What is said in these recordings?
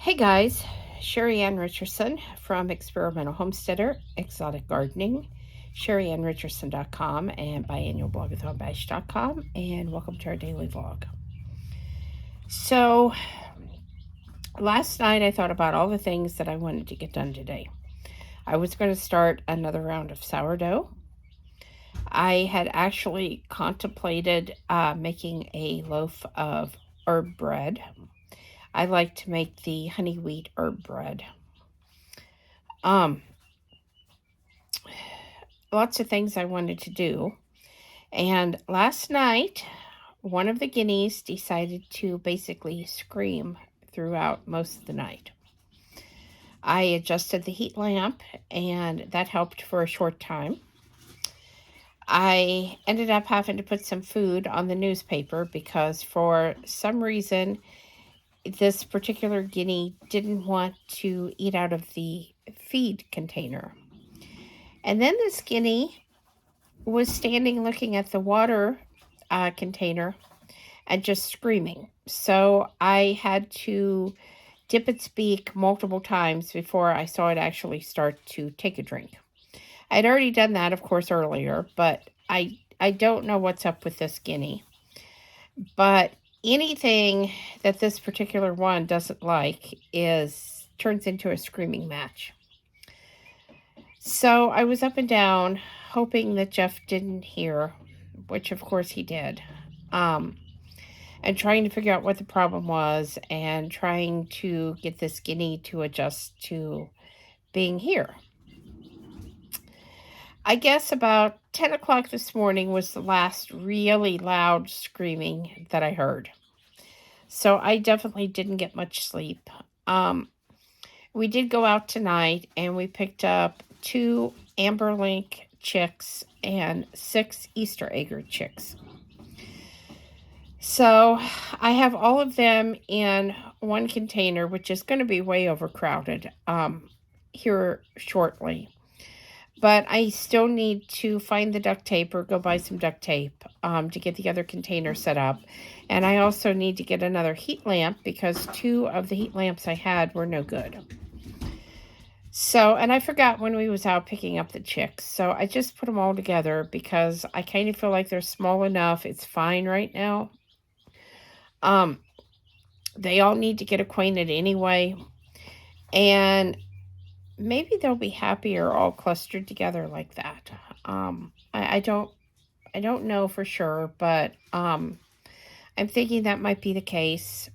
Hey guys, Sheri Richerson from Experimental Homesteader, Exotic Gardening, SheriAnnRicherson.com, and biannualblogathonbash.com, and welcome to our daily vlog. So, last night I thought about all the things that I wanted to get done today. I was going to start another round of sourdough. I had actually contemplated making a loaf of herb bread. I like to make the honey wheat herb bread. Lots of things I wanted to do. And last night, one of the guineas decided to basically scream throughout most of the night. I adjusted the heat lamp, and that helped for a short time. I ended up having to put some food on the newspaper because for some reason, this particular guinea didn't want to eat out of the feed container. And then this guinea was standing looking at the water container and just screaming. So I had to dip its beak multiple times before I saw it actually start to take a drink. I'd already done that, of course, earlier, but I don't know what's up with this guinea. But anything that this particular one doesn't like turns into a screaming match. So I was up and down, hoping that Jeff didn't hear, which of course he did, and trying to figure out what the problem was and trying to get this guinea to adjust to being here. I guess about 10 o'clock this morning was the last really loud screaming that I heard. So I definitely didn't get much sleep. We did go out tonight and we picked up 2 amberlink chicks and 6 Easter egg chicks. So I have all of them in one container, which is going to be way overcrowded here shortly. But I still need to find the duct tape or go buy some duct tape to get the other container set up. And I also need to get another heat lamp because 2 of the heat lamps I had were no good. So, and I forgot when we was out picking up the chicks. So I just put them all together because I kind of feel like they're small enough. It's fine right now. They all need to get acquainted anyway. And maybe they'll be happier all clustered together like that. I don't know for sure, but I'm thinking that might be the case.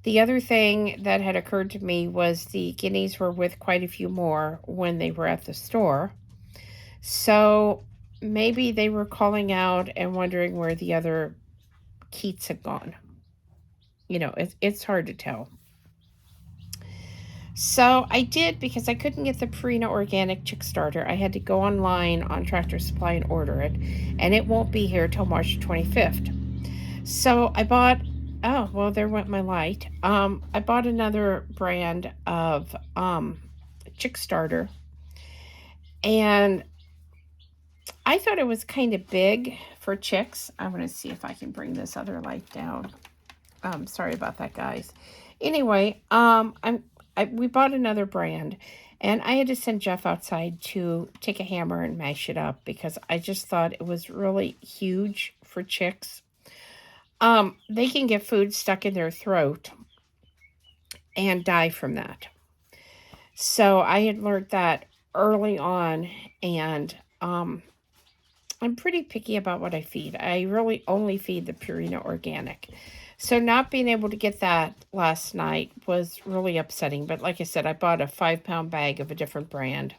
The other thing that had occurred to me was the guineas were with quite a few more when they were at the store. So maybe they were calling out and wondering where the other Keets had gone. You know, it's hard to tell. So I did, because I couldn't get the Purina Organic Chick Starter, I had to go online on Tractor Supply and order it, and it won't be here till March 25th. So I bought, oh, well, there went my light. I bought another brand of Chick Starter, and I thought it was kind of big for chicks. I'm going to see if I can bring this other light down. Sorry about that, guys. Anyway, we bought another brand, and I had to send Jeff outside to take a hammer and mash it up because I just thought it was really huge for chicks. They can get food stuck in their throat and die from that. So I had learned that early on, and I'm pretty picky about what I feed. I really only feed the Purina Organic. So not being able to get that last night was really upsetting. But like I said, I bought a 5-pound bag of a different brand.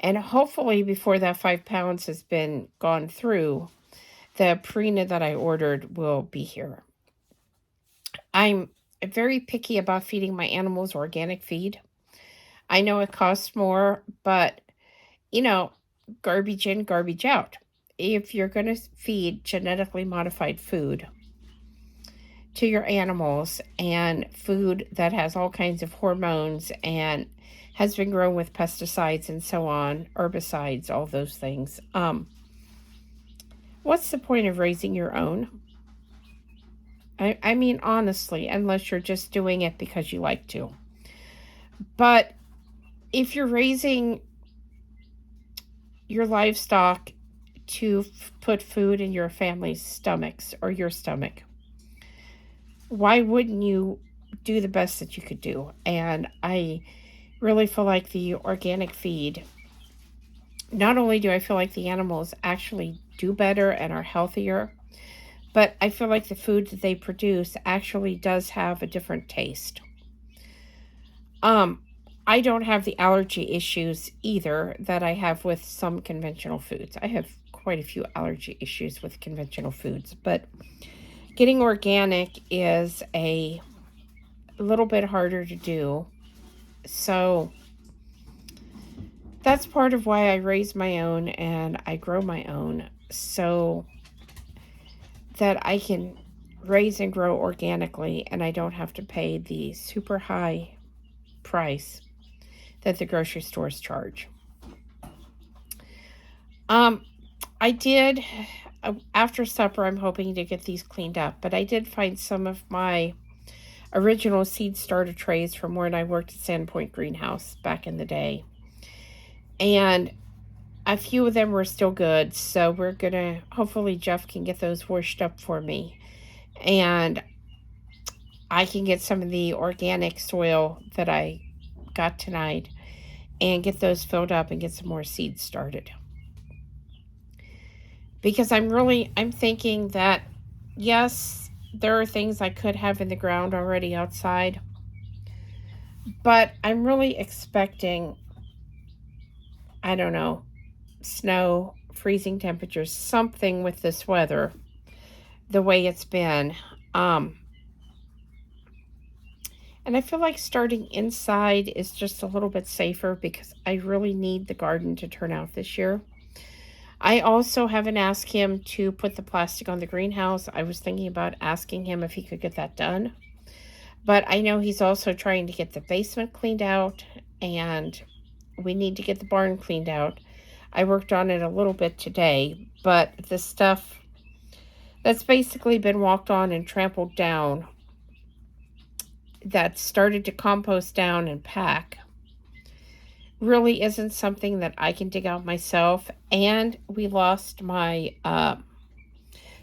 And hopefully before that 5 pounds has been gone through, the Purina that I ordered will be here. I'm very picky about feeding my animals organic feed. I know it costs more, but, you know, garbage in, garbage out. If you're going to feed genetically modified food to your animals and food that has all kinds of hormones and has been grown with pesticides and so on, herbicides, all those things, what's the point of raising your own? I mean, honestly, unless you're just doing it because you like to. But if you're raising your livestock to put food in your family's stomachs or your stomach, why wouldn't you do the best that you could do? And I really feel like the organic feed, not only do I feel like the animals actually do better and are healthier, but I feel like the food that they produce actually does have a different taste. Um, I don't have the allergy issues either that I have with some conventional foods. I have quite a few allergy issues with conventional foods, but getting organic is a little bit harder to do. So that's part of why I raise my own and I grow my own, so that I can raise and grow organically and I don't have to pay the super high price that the grocery stores charge. Um, I did, after supper, I'm hoping to get these cleaned up, but I did find some of my original seed starter trays from when I worked at Sandpoint Greenhouse back in the day. And a few of them were still good, so we're gonna, hopefully Jeff can get those washed up for me. And I can get some of the organic soil that I got tonight and get those filled up and get some more seeds started. Because I'm thinking that, yes, there are things I could have in the ground already outside, but I'm really expecting, I don't know, snow, freezing temperatures, something with this weather, the way it's been. And I feel like starting inside is just a little bit safer because I really need the garden to turn out this year. I also haven't asked him to put the plastic on the greenhouse. I was thinking about asking him if he could get that done. But I know he's also trying to get the basement cleaned out, and we need to get the barn cleaned out. I worked on it a little bit today, but the stuff that's basically been walked on and trampled down, that started to compost down and pack, really isn't something that I can dig out myself. And we lost my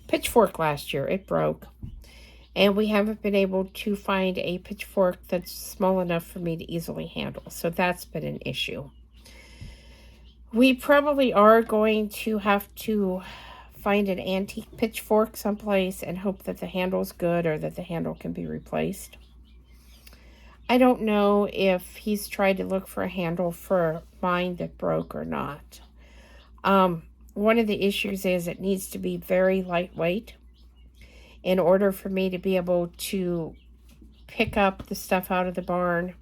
pitchfork last year. It broke. And we haven't been able to find a pitchfork that's small enough for me to easily handle. So that's been an issue. We probably are going to have to find an antique pitchfork someplace and hope that the handle's good or that the handle can be replaced. I don't know if he's tried to look for a handle for mine that broke or not. One of the issues is it needs to be very lightweight in order for me to be able to pick up the stuff out of the barn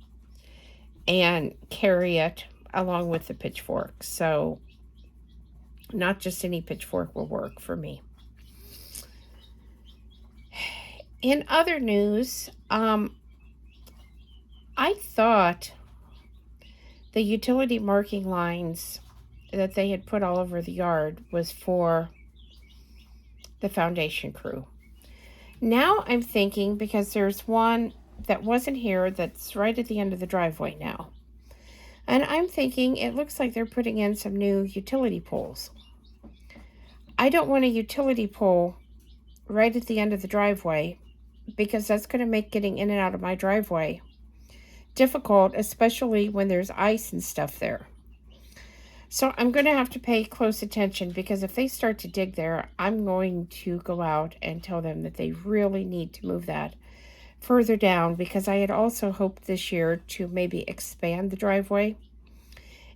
and carry it along with the pitchfork. So not just any pitchfork will work for me. In other news, I thought the utility marking lines that they had put all over the yard was for the foundation crew. Now I'm thinking, because there's one that wasn't here that's right at the end of the driveway now. And I'm thinking it looks like they're putting in some new utility poles. I don't want a utility pole right at the end of the driveway because that's going to make getting in and out of my driveway difficult, especially when there's ice and stuff there. So I'm going to have to pay close attention, because if they start to dig there, I'm going to go out and tell them that they really need to move that further down, because I had also hoped this year to maybe expand the driveway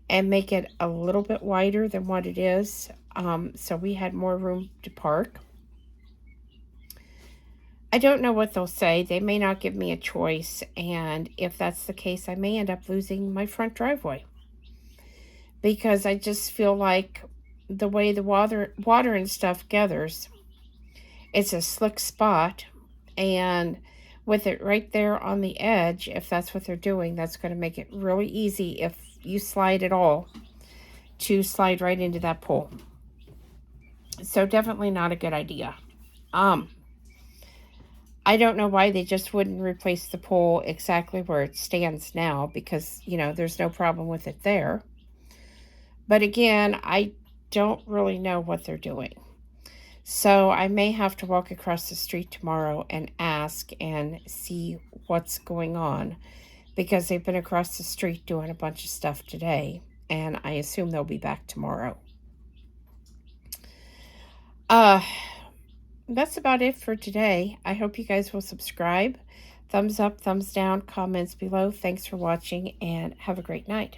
and make it a little bit wider than what it is, so we had more room to park. I don't know what they'll say. They may not give me a choice, and if that's the case, I may end up losing my front driveway, because I just feel like the way the water and stuff gathers, it's a slick spot, and with it right there on the edge, if that's what they're doing, that's going to make it really easy, if you slide at all, to slide right into that pole. So definitely not a good idea. I don't know why they just wouldn't replace the pole exactly where it stands now because, there's no problem with it there. But again, I don't really know what they're doing. So I may have to walk across the street tomorrow and ask and see what's going on because they've been across the street doing a bunch of stuff today, and I assume they'll be back tomorrow. Uh, that's about it for today. I hope you guys will subscribe. Thumbs up, thumbs down, comments below. Thanks for watching, and have a great night.